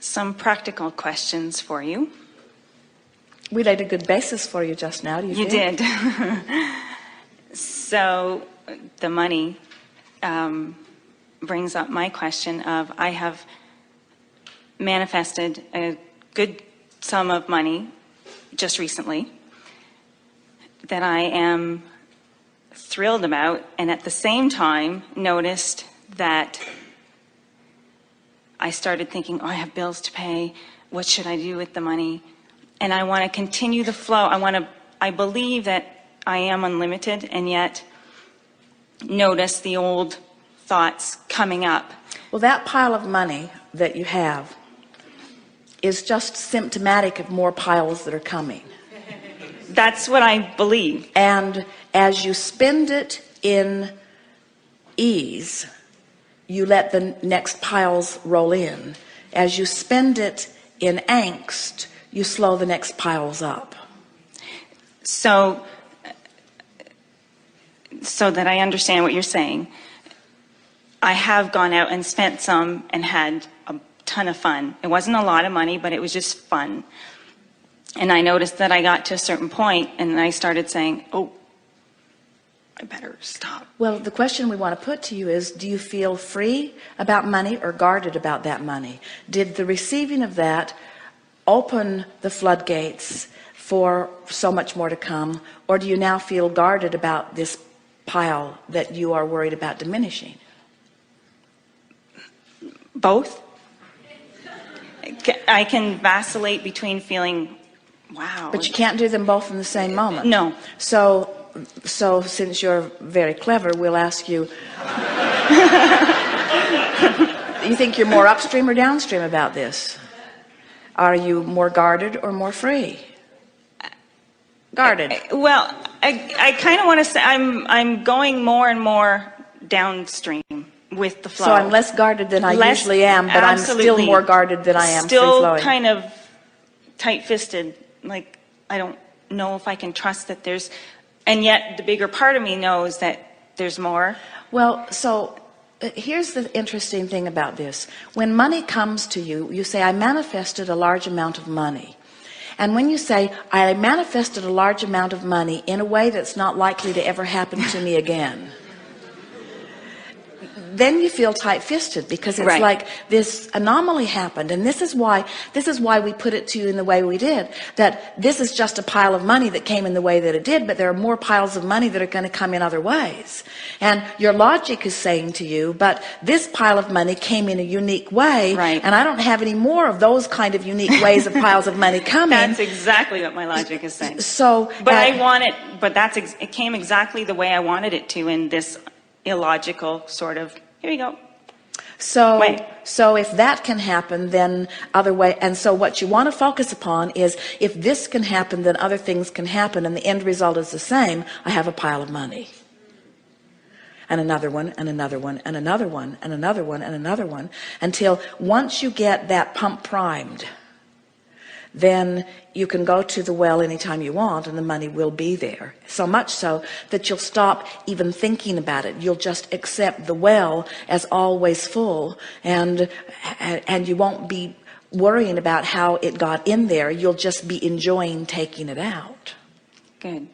some practical questions for you. We laid a good basis for you just now. You did. So the money brings up my question of, I have manifested a good sum of money just recently that I am thrilled about, and at the same time noticed that I started thinking, oh, I have bills to pay. What should I do with the money? And I want to continue the flow. I believe that I am unlimited, and yet notice the old thoughts coming up. Well, that pile of money that you have is just symptomatic of more piles that are coming. That's what I believe. And as you spend it in ease, you let the next piles roll in. As you spend it in angst, you slow the next piles up. So that I understand what you're saying, I have gone out and spent some and had a ton of fun. It wasn't a lot of money, but it was just fun. And I noticed that I got to a certain point and I started saying, oh, I better stop. Well, the question we want to put to you is, do you feel free about money or guarded about that money? Did the receiving of that open the floodgates for so much more to come, or do you now feel guarded about this pile that you are worried about diminishing? Both. I can vacillate between feeling, wow. But you can't do them both in the same moment. No. So since you're very clever, we'll ask you, you think you're more upstream or downstream about this? Are you more guarded or more free? Guarded. Well, I kind of want to say I'm going more and more downstream with the flow. So I'm less guarded than I usually am, but absolutely. I'm still more guarded than I am still free-flowing. Kind of tight-fisted, like I don't know if I can trust that there's, and yet the bigger part of me knows that there's more. Well, so here's the interesting thing about this. When money comes to you, you say, I manifested a large amount of money. And when you say, I manifested a large amount of money in a way that's not likely to ever happen to me again, then you feel tight-fisted, because it's right. Like this anomaly happened. And this is why we put it to you in the way we did, that this is just a pile of money that came in the way that it did, but there are more piles of money that are going to come in other ways. And your logic is saying to you, but this pile of money came in a unique way, right. And I don't have any more of those kind of unique ways of piles of money coming. That's exactly what my logic is saying. So, but I want it, but it came exactly the way I wanted it to, in this illogical sort of, here you go. So if that can happen, then other way, and so what you want to focus upon is, if this can happen, then other things can happen, and the end result is the same. I have a pile of money, and another one, and another one, and another one, and another one, and another one, until once you get that pump primed, then you can go to the well anytime you want, and the money will be there. So much so that you'll stop even thinking about it. You'll just accept the well as always full, and you won't be worrying about how it got in there. You'll just be enjoying taking it out. Good.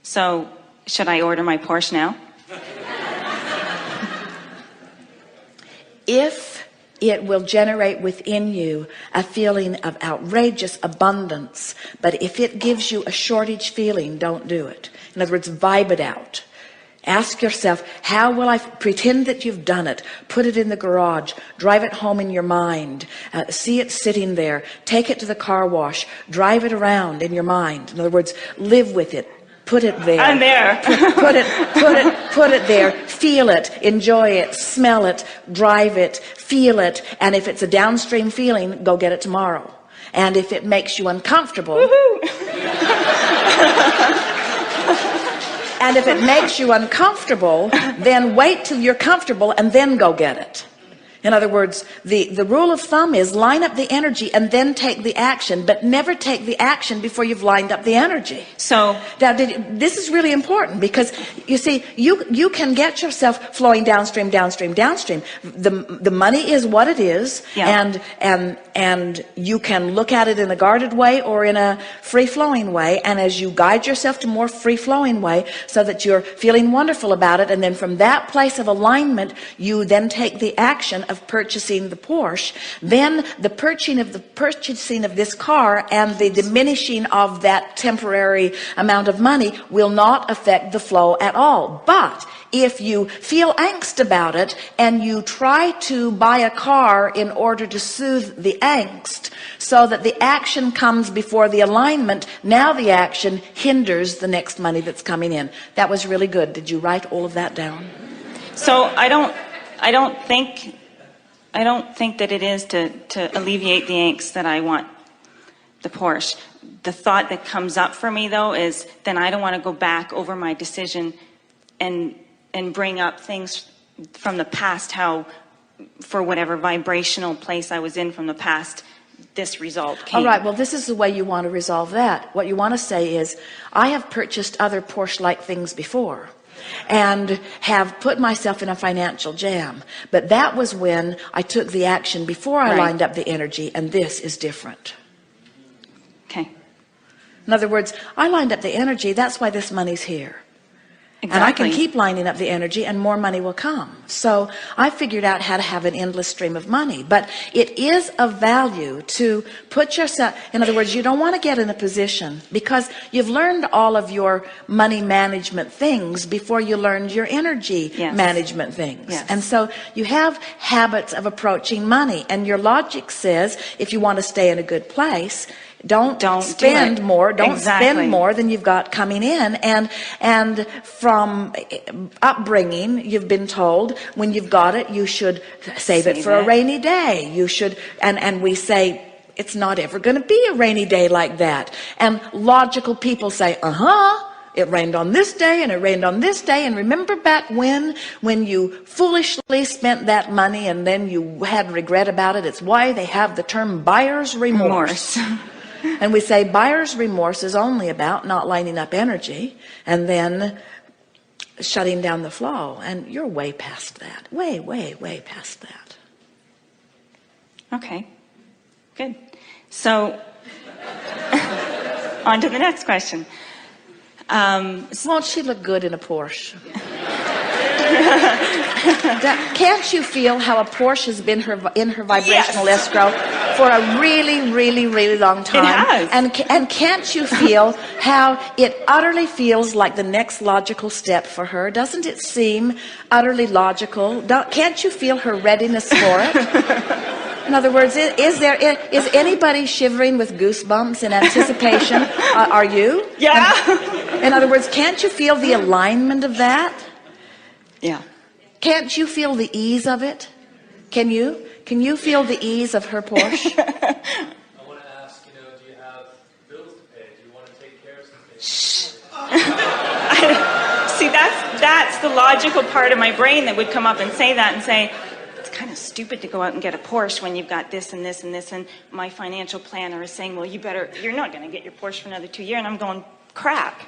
So, should I order my Porsche now? If it will generate within you a feeling of outrageous abundance, but if it gives you a shortage feeling, don't do it. In other words, vibe it out. Ask yourself, how will I pretend that you've done it? Put it in the garage, drive it home in your mind, see it sitting there, take it to the car wash, drive it around in your mind. In other words, live with it. Put it there. I'm there. Put it there. Feel it. Enjoy it. Smell it. Drive it. Feel it. And if it's a downstream feeling, go get it tomorrow. And if it makes you uncomfortable, and if it makes you uncomfortable, then wait till you're comfortable and then go get it. In other words, the rule of thumb is line up the energy and then take the action, but never take the action before you've lined up the energy. So now, this is really important, because you see, you can get yourself flowing downstream, downstream, downstream. The money is what it is, yeah. and you can look at it in a guarded way or in a free-flowing way, and as you guide yourself to more free-flowing way, so that you're feeling wonderful about it, and then from that place of alignment, you then take the action of purchasing the Porsche. Then the purchasing of this car and the diminishing of that temporary amount of money will not affect the flow at all. But if you feel angst about it and you try to buy a car in order to soothe the angst, so that the action comes before the alignment, now the action hinders the next money that's coming in. That was really good. Did you write all of that down? So I don't think that it is to alleviate the angst that I want the Porsche. The thought that comes up for me, though, is then I don't want to go back over my decision and bring up things from the past, how for whatever vibrational place I was in from the past, this result came. All right, well, this is the way you want to resolve that. What you want to say is, I have purchased other Porsche-like things before and have put myself in a financial jam, but that was when I took the action before I lined up the energy, and this is different. Okay. In other words, I lined up the energy, that's why this money's here. Exactly. And I can keep lining up the energy and more money will come. So I figured out how to have an endless stream of money. But it is of value to put yourself, in other words, you don't want to get in a position, because you've learned all of your money management things before you learned your energy management things. Yes. And so you have habits of approaching money, and your logic says, if you want to stay in a good place, don't spend more, spend more than you've got coming in. And from upbringing, you've been told when you've got it, you should save it for a rainy day. You should, and we say, it's not ever going to be a rainy day like that. And logical people say, it rained on this day and it rained on this day. And remember back when you foolishly spent that money and then you had regret about it? It's why they have the term buyer's remorse. And we say buyer's remorse is only about not lining up energy and then shutting down the flow. And you're way past that. Way, way, way past that. Okay, good. So, on to the next question. Won't she look good in a Porsche? Can't you feel how a Porsche has been in her vibrational escrow for a really, really, really long time? It has. And can't you feel how it utterly feels like the next logical step for her? Doesn't it seem utterly logical? Can't you feel her readiness for it? In other words, is anybody shivering with goosebumps in anticipation? Are you? Yeah. In other words, can't you feel the alignment of that? Yeah. Can't you feel the ease of it? Can you? Can you feel the ease of her Porsche? I want to ask, do you have bills to pay? Do you want to take care of some things? See, that's the logical part of my brain that would come up and say that and say, it's kind of stupid to go out and get a Porsche when you've got this and this and this, and my financial planner is saying, well, you're not going to get your Porsche for another 2 years, and I'm going, crap.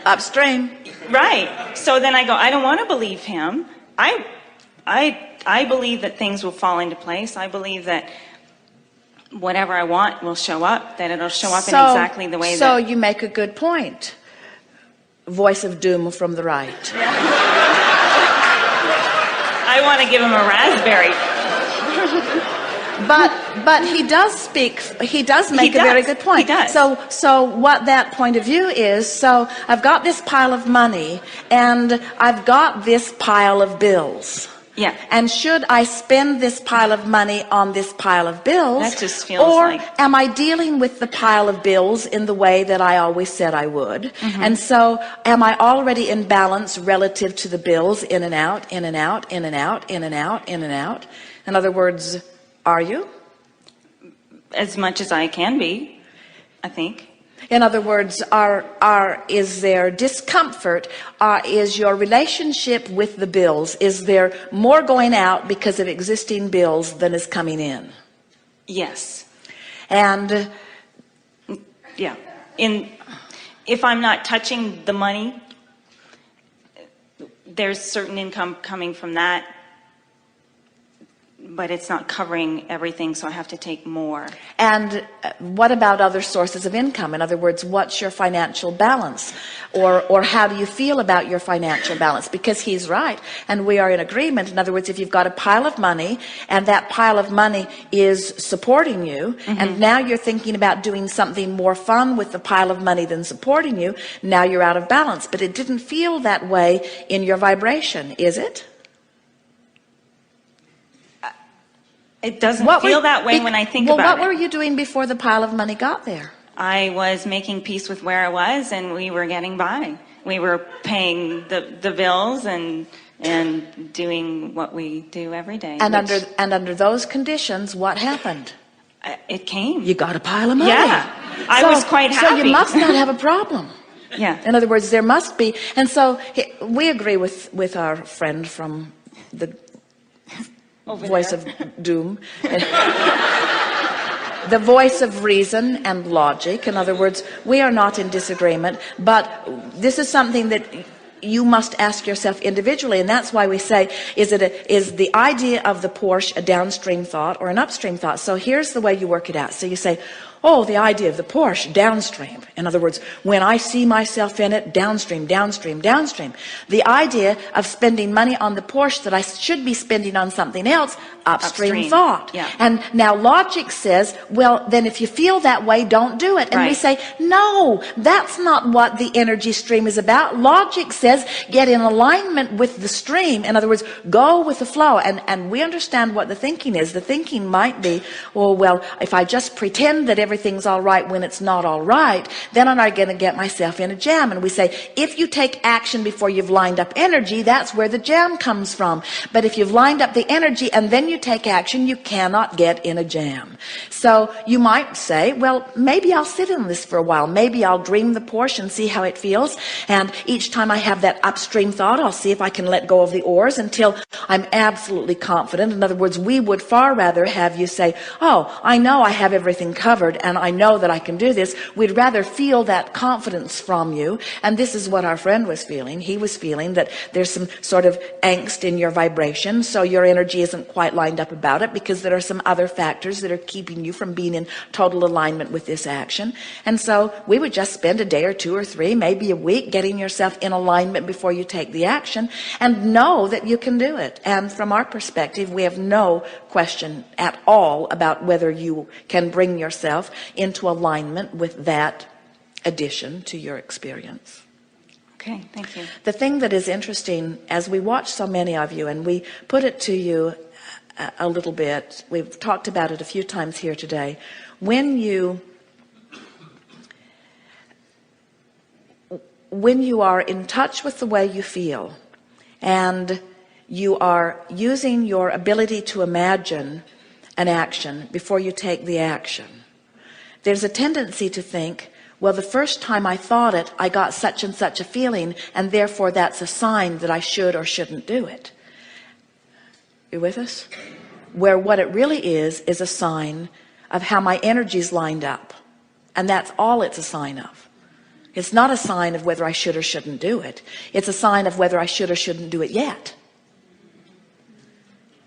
Upstream. Right. So then I go, I don't want to believe him. I believe that things will fall into place. I believe that whatever I want will show up, that it'll show up in exactly the way that... So you make a good point. Voice of doom from the right. I want to give him a raspberry. But he does make a very good point. He does. So what that point of view is, so I've got this pile of money and I've got this pile of bills. Yeah. And should I spend this pile of money on this pile of bills? That just feels or like... am I dealing with the pile of bills in the way that I always said I would? Mm-hmm. And so am I already in balance relative to the bills, in and out, in and out, in and out, in and out, in and out? In other words, are you? As much as I can be, I think. In other words, is there discomfort? Is your relationship with the bills, is there more going out because of existing bills than is coming in? Yes. And Yeah. If I'm not touching the money, there's certain income coming from that, but it's not covering everything, so I have to take more. And what about other sources of income? In other words, what's your financial balance? Or how do you feel about your financial balance? Because he's right, and we are in agreement. In other words, if you've got a pile of money, and that pile of money is supporting you, and now you're thinking about doing something more fun with the pile of money than supporting you, now you're out of balance. But it didn't feel that way in your vibration, is it? It doesn't feel that way when I think about it. Well, what were you doing before the pile of money got there? I was making peace with where I was, and we were getting by. We were paying the bills and doing what we do every day. And under those conditions, what happened? It came. You got a pile of money. Yeah, I was quite happy. So you must not have a problem. Yeah. In other words, there must be. And so we agree with our friend from the voice of doom. The voice of reason and logic. In other words, we are not in disagreement, but this is something that you must ask yourself individually, and that's why we say, is the idea of the Porsche a downstream thought or an upstream thought? So here's the way you work it out. So you say, oh, the idea of the Porsche, downstream. In other words, when I see myself in it, downstream, downstream, downstream. The idea of spending money on the Porsche that I should be spending on something else, upstream thought. Yeah. And now logic says, well, then if you feel that way, don't do it. And we say, no, that's not what the energy stream is about. Logic says, get in alignment with the stream. In other words, go with the flow. And we understand what the thinking is. The thinking might be, oh, well, if I just pretend that everything's all right when it's not all right, then I'm not going to get myself in a jam. And we say, if you take action before you've lined up energy, that's where the jam comes from. But if you've lined up the energy and then you take action, you cannot get in a jam. So you might say, well, maybe I'll sit in this for a while. Maybe I'll dream the Porsche and see how it feels. And each time I have that upstream thought, I'll see if I can let go of the oars until I'm absolutely confident. In other words, we would far rather have you say, oh, I know I have everything covered and I know that I can do this. We'd rather feel that confidence from you. And this is what our friend was feeling. He was feeling that there's some sort of angst in your vibration, so your energy isn't quite lined up about it because there are some other factors that are keeping you from being in total alignment with this action. And so we would just spend a day or two or three, maybe a week, getting yourself in alignment before you take the action, and know that you can do it. And from our perspective, we have no question at all about whether you can bring yourself into alignment with that addition to your experience. Okay, thank you. The thing that is interesting, as we watch so many of you, and we put it to you a little bit, we've talked about it a few times here today, when you are in touch with the way you feel, and you are using your ability to imagine an action before you take the action, there's a tendency to think, well, the first time I thought it, I got such and such a feeling, and therefore that's a sign that I should or shouldn't do it. You with us? Where what it really is a sign of how my energy's lined up. And that's all it's a sign of. It's not a sign of whether I should or shouldn't do it. It's a sign of whether I should or shouldn't do it yet.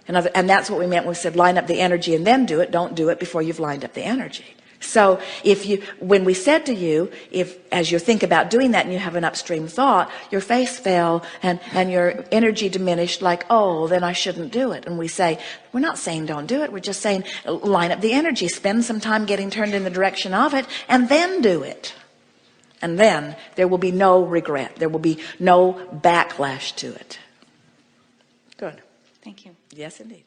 And that's what we meant when we said line up the energy and then do it. Don't do it before you've lined up the energy. So when we said to you, as you think about doing that and you have an upstream thought, your face fell and your energy diminished, like, oh, then I shouldn't do it. And we say, we're not saying don't do it. We're just saying line up the energy, spend some time getting turned in the direction of it, and then do it. And then there will be no regret. There will be no backlash to it. Good. Thank you. Yes, indeed.